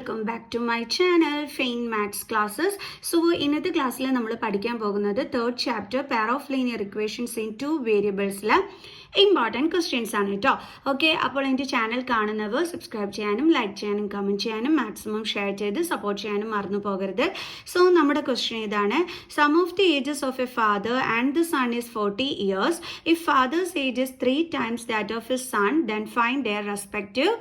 Welcome back to my channel fine maths classes. So ഇന്നത്തെ ക്ലാസ്സിൽ നമ്മൾ പഠിക്കാൻ പോകുന്നത് third chapter pair of linear equations in two വേരിയബിൾസിലെ ഇമ്പോർട്ടൻറ്റ് ക്വസ്റ്റ്യൻസ് ആണ് കേട്ടോ. ഓക്കെ, അപ്പോൾ എൻ്റെ ചാനൽ കാണുന്നവർ സബ്സ്ക്രൈബ് ചെയ്യാനും ലൈക്ക് ചെയ്യാനും കമൻറ്റ് ചെയ്യാനും മാക്സിമം ഷെയർ ചെയ്ത് സപ്പോർട്ട് ചെയ്യാനും മറന്നു പോകരുത്. സോ നമ്മുടെ ക്വസ്റ്റ്യൻ ഇതാണ്: sum of the ages of a father and the son is 40 years. If father's age is 3 times that of his son, then find their respective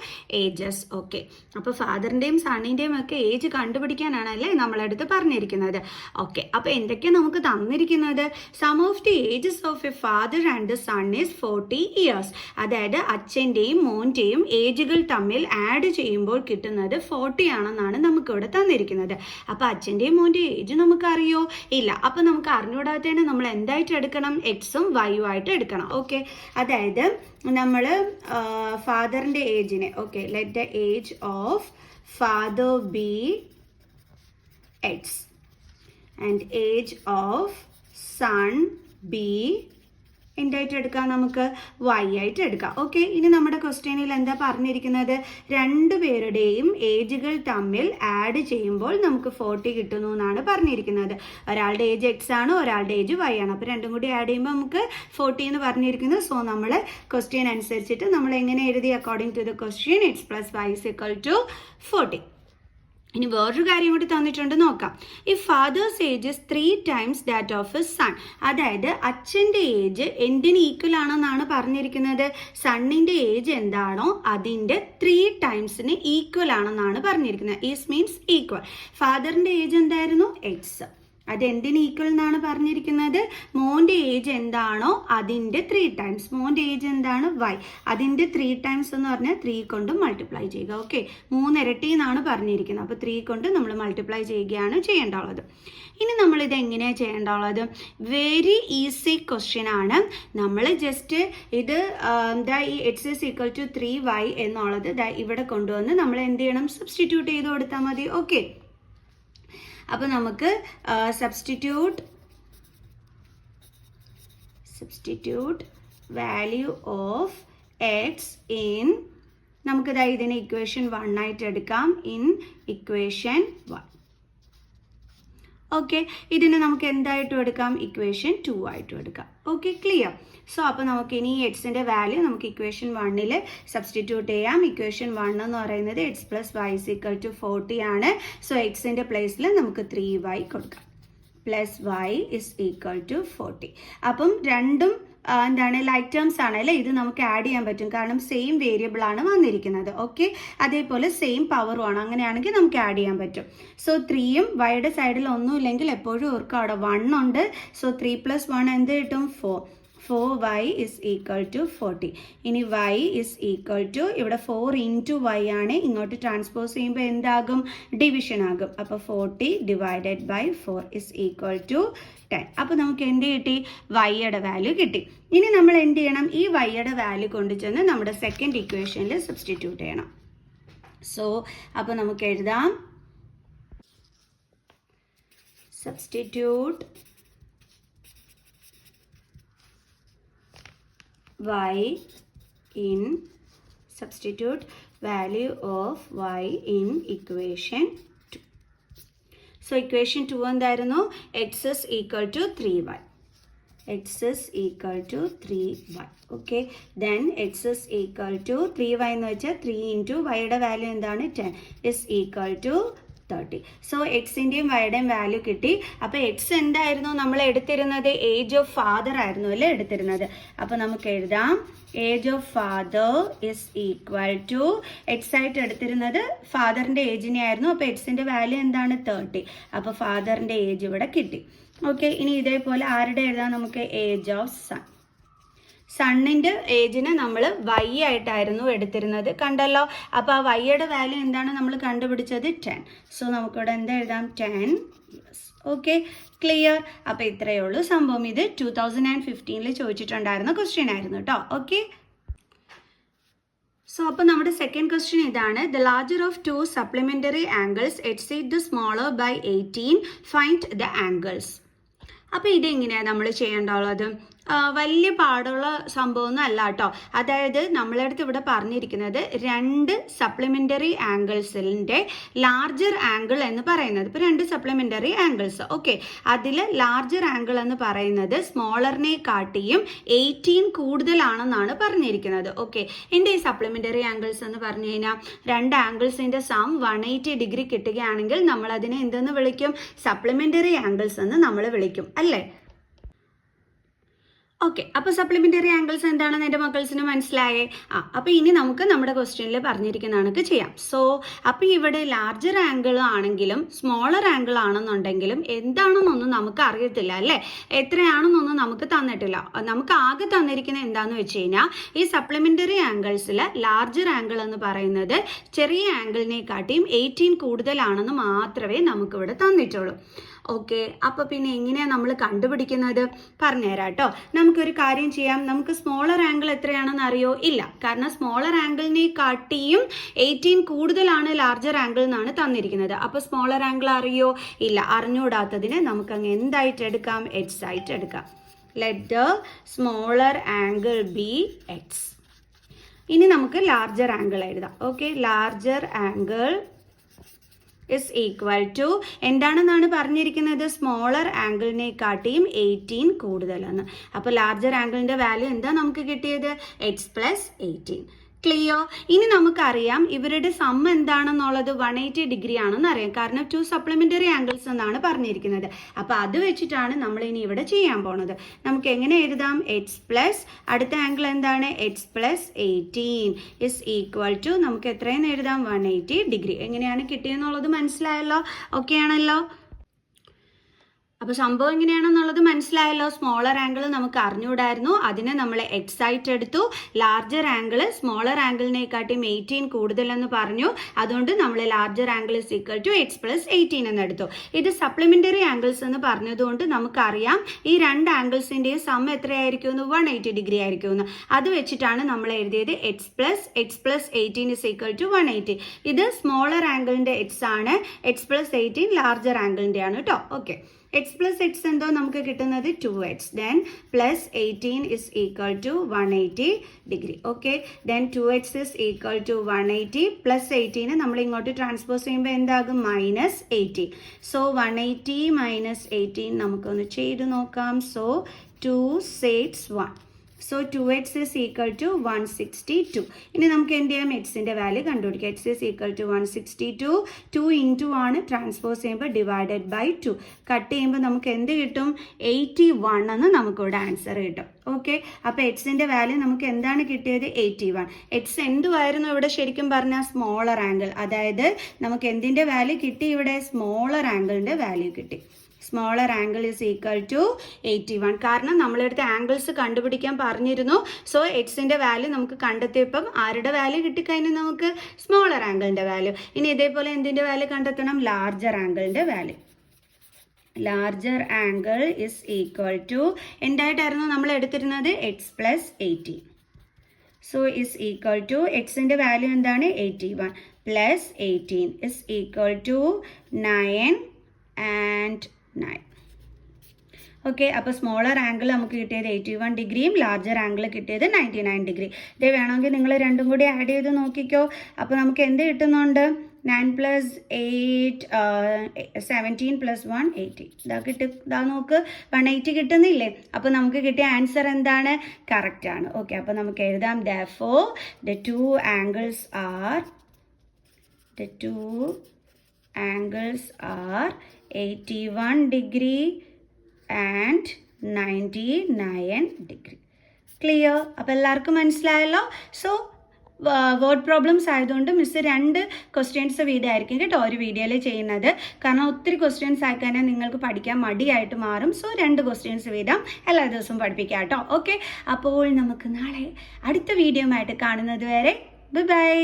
ages. Okay, അപ്പോൾ ഫാദറിൻ്റെയും സണ്ണിൻ്റെയും ഒക്കെ age കണ്ടുപിടിക്കാനാണല്ലേ നമ്മളടുത്ത് പറഞ്ഞിരിക്കുന്നത്. Okay, അപ്പോൾ എന്തൊക്കെയാണ് നമുക്ക് തന്നിരിക്കുന്നത്? Sum of the ages of a father and the son is 40 years. അതായത് അച്ഛൻ്റെയും മോൻ്റെയും ഏജുകൾ തമ്മിൽ ആഡ് ചെയ്യുമ്പോൾ കിട്ടുന്നത് 40 ആണെന്നാണ് നമുക്കിവിടെ തന്നിരിക്കുന്നത്. അപ്പോൾ അച്ഛൻ്റെയും മോൻ്റെയും ഏജ് നമുക്കറിയോ? ഇല്ല. അപ്പോൾ നമുക്ക് അറിഞ്ഞുകൂടാത്തതിന് നമ്മൾ എന്തായിട്ട് എടുക്കണം? എക്സും വൈയും ആയിട്ട് എടുക്കണം. ഓക്കെ, അതായത് നമ്മൾ ഫാദറിൻ്റെ ഏജിനെ, okay, let the age of father be x and age of son be എന്തായിട്ട് എടുക്കാം? നമുക്ക് വൈ ആയിട്ട് എടുക്കാം. ഓക്കെ, ഇനി നമ്മുടെ ക്വസ്റ്റ്യനിൽ എന്താ പറഞ്ഞിരിക്കുന്നത്? രണ്ടുപേരുടെയും ഏജുകൾ തമ്മിൽ ആഡ് ചെയ്യുമ്പോൾ നമുക്ക് 40 കിട്ടുന്നു എന്നാണ് പറഞ്ഞിരിക്കുന്നത്. ഒരാളുടെ ഏജ് എക്സ് ആണ്, ഒരാളുടെ ഏജ് വൈ ആണ്. അപ്പോൾ രണ്ടും കൂടി ആഡ് ചെയ്യുമ്പോൾ നമുക്ക് 40 എന്ന് പറഞ്ഞിരിക്കുന്നു. സോ നമ്മൾ ക്വസ്റ്റ്യൻ അനുസരിച്ചിട്ട് നമ്മൾ എങ്ങനെ എഴുതി? According to the question x plus y is equal to 40. ഇനി വേറൊരു കാര്യം കൂടി തന്നിട്ടുണ്ട്, നോക്കാം. If father's age is 3 times that of his son. അതായത് അച്ഛൻ്റെ ഏജ് എന്തിന് ഈക്വൽ ആണെന്നാണ് പറഞ്ഞിരിക്കുന്നത്? സണ്ണിൻ്റെ ഏജ് എന്താണോ അതിൻ്റെ 3 times ഈക്വൽ ആണെന്നാണ് പറഞ്ഞിരിക്കുന്നത്. Is means equal. ഫാദറിൻ്റെ ഏജ് എന്തായിരുന്നു? എക്സ്. അത് എന്തിന് ഈക്വൽ എന്നാണ് പറഞ്ഞിരിക്കുന്നത്? മോൻ്റെ ഏജ് എന്താണോ അതിൻ്റെ 3 times. മോൻ്റെ ഏജ് എന്താണ്? വൈ. അതിൻ്റെ 3 times എന്ന് പറഞ്ഞാൽ 3 കൊണ്ട് മൾട്ടിപ്ലൈ ചെയ്യുക. ഓക്കെ, 3 ഇരട്ടി എന്നാണ് പറഞ്ഞിരിക്കുന്നത്. അപ്പോൾ 3 കൊണ്ട് നമ്മൾ മൾട്ടിപ്ലൈ ചെയ്യുകയാണ് ചെയ്യേണ്ടുള്ളത്. ഇനി നമ്മളിത് എങ്ങനെയാണ് ചെയ്യേണ്ടുള്ളത്? വെരി ഈസി ക്വസ്റ്റ്യൻ ആണ്. നമ്മൾ ജസ്റ്റ് ഇത് ഈ X is equal to 3y എന്നുള്ളത് ഇവിടെ കൊണ്ടുവന്ന് നമ്മൾ എന്ത് ചെയ്യണം? സബ്സ്റ്റിറ്റ്യൂട്ട് ചെയ്ത് കൊടുത്താൽ മതി. ഓക്കെ, അപ്പോൾ നമുക്ക് substitute value of X in, നമുക്കിത് ഇതിനെ ഇക്വേഷൻ 1 ആയിട്ട് എടുക്കാം. In equation 1. ഓക്കെ, ഇതിനെ നമുക്ക് എന്തായിട്ടും എടുക്കാം? ഇക്വേഷൻ 2 ആയിട്ടും എടുക്കാം. Okay, clear. സോ അപ്പോൾ നമുക്ക് ഇനി എക്സിൻ്റെ വാല്യൂ നമുക്ക് ഇക്വേഷൻ 1 സബ്സ്റ്റിറ്റ്യൂട്ട് ചെയ്യാം. ഇക്വേഷൻ 1 എന്ന് പറയുന്നത് x plus y is equal to 40 ആണ്. സോ എക്സിൻ്റെ പ്ലേസിൽ നമുക്ക് 3y കൊടുക്കാം. Plus y is equal to 40. അപ്പം രണ്ടും എന്താണ്? ലൈക്ക് ടേംസ് ആണ് അല്ലേ? ഇത് നമുക്ക് ആഡ് ചെയ്യാൻ പറ്റും, കാരണം സെയിം വേരിയബിൾ ആണ് വന്നിരിക്കുന്നത്. ഓക്കെ, അതേപോലെ സെയിം പവറും ആണ്. അങ്ങനെയാണെങ്കിൽ നമുക്ക് ആഡ് ചെയ്യാൻ പറ്റും. സോ 3യും വൈയുടെ സൈഡിൽ ഒന്നുമില്ലെങ്കിൽ എപ്പോഴും ഓർക്കും അവിടെ 1 ഉണ്ട്. സോ 3 + 1 എന്ത് കിട്ടും? 4y is equal to 40. ഇനി y ഇസ് ഈക്വൽ ടു, ഇവിടെ 4 × y ആണ്, ഇങ്ങോട്ട് ട്രാൻസ്പോസ് ചെയ്യുമ്പോൾ എന്താകും? ഡിവിഷൻ ആകും. അപ്പോൾ 40 divided by 4 is equal to 10. അപ്പോൾ നമുക്ക് എന്ത് കിട്ടി? വൈയുടെ വാല്യൂ കിട്ടി. ഇനി നമ്മൾ എന്ത് ചെയ്യണം? ഈ വൈയുടെ വാല്യൂ കൊണ്ടുചെന്ന് നമ്മുടെ സെക്കൻഡ് ഇക്വേഷനിൽ സബ്സ്റ്റിറ്റ്യൂട്ട് ചെയ്യണം. സോ അപ്പോൾ നമുക്ക് എഴുതാം substitute y in substitute value of y in equation 2. So equation 2 എന്തായിരുന്നു? x is equal to 3y. x is equal to 3y. Okay, then x is equal to 3y എന്ന് വെച്ചാൽ 3 × yയുടെ value എന്താണ്? 10 is equal to 30. So എക്സിൻ്റെയും വൈയുടെയും value കിട്ടി. അപ്പോൾ X എന്തായിരുന്നു നമ്മൾ എടുത്തിരുന്നത്? ഏജ് ഓഫ് ഫാദർ ആയിരുന്നു അല്ലേ എടുത്തിരുന്നത്. അപ്പോൾ നമുക്ക് എഴുതാം age of father is equal to, x ആയിട്ട് എടുത്തിരുന്നത് ഫാദറിൻ്റെ ഏജിനെ ആയിരുന്നു. അപ്പോൾ എക്സിൻ്റെ വാല്യൂ എന്താണ്? 30. അപ്പോൾ ഫാദറിൻ്റെ ഏജ് ഇവിടെ കിട്ടി. ഓക്കെ, ഇനി ഇതേപോലെ ആരുടെ എഴുതാം നമുക്ക്? Age of son. സണ്ണിൻ്റെ ഏജിനെ നമ്മൾ വൈ ആയിട്ടായിരുന്നു എടുത്തിരുന്നത്, കണ്ടല്ലോ. അപ്പോൾ ആ വൈയുടെ വാല്യൂ എന്താണ് നമ്മൾ കണ്ടുപിടിച്ചത്? 10. സോ നമുക്കിവിടെ എന്താ എഴുതാം? 10 years. Okay, clear. അപ്പോൾ ഇത്രയേ ഉള്ളൂ സംഭവം. ഇത് 2015 ചോദിച്ചിട്ടുണ്ടായിരുന്ന ക്വസ്റ്റ്യൻ ആയിരുന്നു കേട്ടോ. ഓക്കെ, സോ അപ്പോൾ നമ്മുടെ സെക്കൻഡ് ക്വസ്റ്റ്യൻ ഇതാണ്: the larger of 2 supplementary angles exceed the smaller by 18. Find the angles. അപ്പോൾ ഇതെങ്ങനെയാണ് നമ്മൾ ചെയ്യേണ്ടുള്ളത്? വലിയ പാടുള്ള സംഭവമൊന്നും അല്ല കേട്ടോ. അതായത് നമ്മളടുത്ത് ഇവിടെ പറഞ്ഞിരിക്കുന്നത് രണ്ട് സപ്ലിമെൻ്ററി ആംഗിൾസിൻ്റെ ലാർജർ ആംഗിൾ എന്ന് പറയുന്നത്. ഇപ്പോൾ രണ്ട് സപ്ലിമെൻ്ററി ആംഗിൾസ്, ഓക്കെ, അതിൽ ലാർജർ ആംഗിൾ എന്ന് പറയുന്നത് സ്മോളറിനെ കാട്ടിയും 18 കൂടുതലാണെന്നാണ് പറഞ്ഞിരിക്കുന്നത്. ഓക്കെ, എൻ്റെ ഈ സപ്ലിമെൻ്ററി ആംഗിൾസ് എന്ന് പറഞ്ഞു കഴിഞ്ഞാൽ രണ്ട് ആംഗിൾസിൻ്റെ സം 180 ഡിഗ്രി കിട്ടുകയാണെങ്കിൽ നമ്മൾ അതിനെ എന്തെന്ന് വിളിക്കും? സപ്ലിമെൻ്ററി ആംഗിൾസ് എന്ന് നമ്മൾ വിളിക്കും, അല്ലേ? ഓക്കെ, അപ്പോൾ സപ്ലിമെൻ്ററി ആംഗിൾസ് എന്താണെന്ന് എൻ്റെ മക്കൾസിന് മനസ്സിലായേ? അപ്പോൾ ഇനി നമുക്ക് നമ്മുടെ ക്വസ്റ്റ്യനിൽ പറഞ്ഞിരിക്കുന്ന കണക്ക് ചെയ്യാം. സോ അപ്പോൾ ഇവിടെ ലാർജർ ആംഗിൾ ആണെങ്കിലും സ്മോളർ ആംഗിൾ ആണെന്നുണ്ടെങ്കിലും എന്താണെന്നൊന്നും നമുക്ക് അറിയത്തില്ല, അല്ലേ? എത്രയാണെന്നൊന്നും നമുക്ക് തന്നിട്ടില്ല. നമുക്ക് ആകെ തന്നിരിക്കുന്ന എന്താണെന്ന് വെച്ച് കഴിഞ്ഞാൽ ഈ സപ്ലിമെൻ്ററി ആംഗിൾസിൽ ലാർജർ ആംഗിൾ എന്ന് പറയുന്നത് ചെറിയ ആംഗിളിനെക്കാട്ടിയും 18 കൂടുതലാണെന്ന് മാത്രമേ നമുക്കിവിടെ തന്നിട്ടുള്ളൂ. ഓക്കെ, അപ്പോൾ പിന്നെ എങ്ങനെയാണ് നമ്മൾ കണ്ടുപിടിക്കുന്നത്? പറഞ്ഞുതരാം കേട്ടോ. നമുക്കൊരു കാര്യം ചെയ്യാം. നമുക്ക് സ്മോളർ ആംഗിൾ എത്രയാണെന്ന് അറിയോ? ഇല്ല, കാരണം സ്മോളർ ആംഗിളിനെ കാട്ടിയും 18 കൂടുതലാണ് ലാർജർ ആംഗിൾ എന്നാണ് തന്നിരിക്കുന്നത്. അപ്പോൾ സ്മോളർ ആംഗിൾ അറിയോ? ഇല്ല. അറിഞ്ഞുകൂടാത്തതിന് നമുക്കങ്ങ് എന്തായിട്ട് എടുക്കാം? എക്സ് ആയിട്ട് എടുക്കാം. Let the smaller angle B X. ഇനി നമുക്ക് ലാർജർ ആംഗിൾ എഴുതാം. Okay, larger angle is equal to എന്താണെന്നാണ് പറഞ്ഞിരിക്കുന്നത്? സ്മോളർ ആംഗിളിനെക്കാട്ടിയും 18 കൂടുതലാണ്. അപ്പോൾ ലാർജർ ആംഗിളിൻ്റെ വാല്യൂ എന്താ നമുക്ക് കിട്ടിയത്? X plus 18. ക്ലിയർ? ഇനി നമുക്കറിയാം ഇവരുടെ സം എന്താണെന്നുള്ളത് 180 ഡിഗ്രി ആണെന്ന് അറിയാം, കാരണം 2 സപ്ലിമെൻ്ററി ആംഗിൾസ് എന്നാണ് പറഞ്ഞിരിക്കുന്നത്. അപ്പോൾ അത് വെച്ചിട്ടാണ് നമ്മൾ ഇനി ഇവിടെ ചെയ്യാൻ പോണത്. നമുക്ക് എങ്ങനെ എഴുതാം? എക്സ് പ്ലസ് അടുത്ത ആംഗിൾ എന്താണ്? X plus 18 is equal to നമുക്ക് എത്രയെന്ന് എഴുതാം? 180 ഡിഗ്രി. എങ്ങനെയാണ് കിട്ടിയെന്നുള്ളത് മനസ്സിലായല്ലോ? ഓക്കെ ആണല്ലോ? അപ്പോൾ സംഭവം എങ്ങനെയാണെന്നുള്ളത് മനസ്സിലായല്ലോ. സ്മോളർ ആംഗിൾ നമുക്ക് അറിഞ്ഞുകൂടായിരുന്നു, അതിനെ നമ്മൾ എക്സ് ആയിട്ട് എടുത്തു. ലാർജർ ആംഗിൾ സ്മോളർ ആംഗിളിനെക്കാട്ടിയും 18 കൂടുതലെന്ന് പറഞ്ഞു, അതുകൊണ്ട് നമ്മൾ larger angle is equal to x plus 18 എന്ന് എടുത്തു. ഇത് സപ്ലിമെൻ്ററി ആംഗിൾസ് എന്ന് പറഞ്ഞതുകൊണ്ട് നമുക്കറിയാം ഈ രണ്ട് ആംഗിൾസിൻ്റെയും സം എത്രയായിരിക്കും? 180 ഡിഗ്രി ആയിരിക്കും. അത് വെച്ചിട്ടാണ് നമ്മൾ എഴുതിയത് x plus 18 is equal to 180. ഇത് സ്മോളർ ആംഗിളിൻ്റെ എക്സ് ആണ്, എക്സ് പ്ലസ് 18 ലാർജർ ആംഗിളിൻ്റെ ആണ് കേട്ടോ. ഓക്കെ, എക്സ് പ്ലസ് എക്സ് എന്തോ നമുക്ക് കിട്ടുന്നത് 2x, then plus 18 is equal to 180 degree. Okay, then 2x is equal to 180 plus 18 നമ്മൾ ഇങ്ങോട്ട് ട്രാൻസ്പോസ് ചെയ്യുമ്പോൾ എന്താകും? മൈനസ് 18. സോ 180 മൈനസ് 18 നമുക്കൊന്ന് ചെയ്ത് നോക്കാം. So 2 6 1. So 2x is equal to 162. ഇനി നമുക്ക് എന്ത് ചെയ്യാം? എക്സിൻ്റെ വാല്യൂ കണ്ടുപിടിക്കാം. X is equal to 162. 2 into ആണ്, ട്രാൻസ്പോസ് ചെയ്യുമ്പോൾ ഡിവൈഡഡ് ബൈ 2. കട്ട് ചെയ്യുമ്പോൾ നമുക്ക് എന്ത് കിട്ടും? 81 എന്ന് നമുക്കിവിടെ ആൻസർ കിട്ടും. ഓക്കെ, അപ്പോൾ എക്സിൻ്റെ വാല്യൂ നമുക്ക് എന്താണ് കിട്ടിയത്? 81. എക്സ് എന്തുമായിരുന്നു ഇവിടെ ശരിക്കും പറഞ്ഞാൽ? Smaller angle. അതായത് നമുക്ക് എന്തിൻ്റെ വാല്യൂ കിട്ടി ഇവിടെ? സ്മോളർ ആംഗിളിൻ്റെ വാല്യൂ കിട്ടി. Smaller angle is equal to 81. കാരണം നമ്മളെടുത്ത് ആംഗിൾസ് കണ്ടുപിടിക്കാൻ പറഞ്ഞിരുന്നു. സോ എക്സിൻ്റെ വാല്യൂ നമുക്ക് കണ്ടെത്തിയപ്പം ആരുടെ വാല്യൂ കിട്ടിക്കഴിഞ്ഞാൽ നമുക്ക്? സ്മോളർ ആംഗിളിൻ്റെ വാല്യൂ. ഇനി ഇതേപോലെ എന്തിൻ്റെ വാല്യൂ കണ്ടെത്തണം? ലാർജർ ആംഗിളിൻ്റെ value. Larger angle is equal to എന്തായിട്ടായിരുന്നു നമ്മൾ എടുത്തിരുന്നത്? X plus 18. So is equal to എക്സിൻ്റെ വാല്യൂ എന്താണ്? 81 plus 18 is equal to 9 and 9. Okay, അപ്പോൾ സ്മോളർ ആംഗിൾ നമുക്ക് കിട്ടിയത് 81 ഡിഗ്രിയും ലാർജർ ആംഗിൾ കിട്ടിയത് 99 ഡിഗ്രി. ഇത് വേണമെങ്കിൽ നിങ്ങൾ രണ്ടും കൂടി ആഡ് ചെയ്ത് നോക്കിക്കോ. അപ്പോൾ നമുക്ക് എന്ത് കിട്ടുന്നുണ്ട്? 9 പ്ലസ് 8 17 പ്ലസ് 1 18. ഇതാ നോക്ക്, 180 കിട്ടുന്നില്ലേ? അപ്പോൾ നമുക്ക് കിട്ടിയ ആൻസർ എന്താണ്? കറക്റ്റ് ആണ്. ഓക്കെ, അപ്പോൾ നമുക്ക് എഴുതാം therefore the two angles are 81 degree and 99 degree. Clear? അപ്പോൾ എല്ലാവർക്കും മനസ്സിലായല്ലോ. സോ വേർഡ് പ്രോബ്ലംസ് ആയതുകൊണ്ട് മിസ് 2 ക്വസ്റ്റ്യൻസ് വീതമായിരിക്കും കേട്ടോ ഒരു വീഡിയോയിൽ ചെയ്യുന്നത്. കാരണം ഒത്തിരി ക്വസ്റ്റ്യൻസ് ആയിക്കഴിഞ്ഞാൽ നിങ്ങൾക്ക് പഠിക്കാൻ മടിയായിട്ട് മാറും. സോ 2 ക്വസ്റ്റ്യൻസ് വീതം എല്ലാ ദിവസവും പഠിപ്പിക്കാം കേട്ടോ. ഓക്കെ, അപ്പോൾ നമുക്ക് നാളെ അടുത്ത വീഡിയോ ആയിട്ട് കാണുന്നത് വരെ ബൈ ബൈ.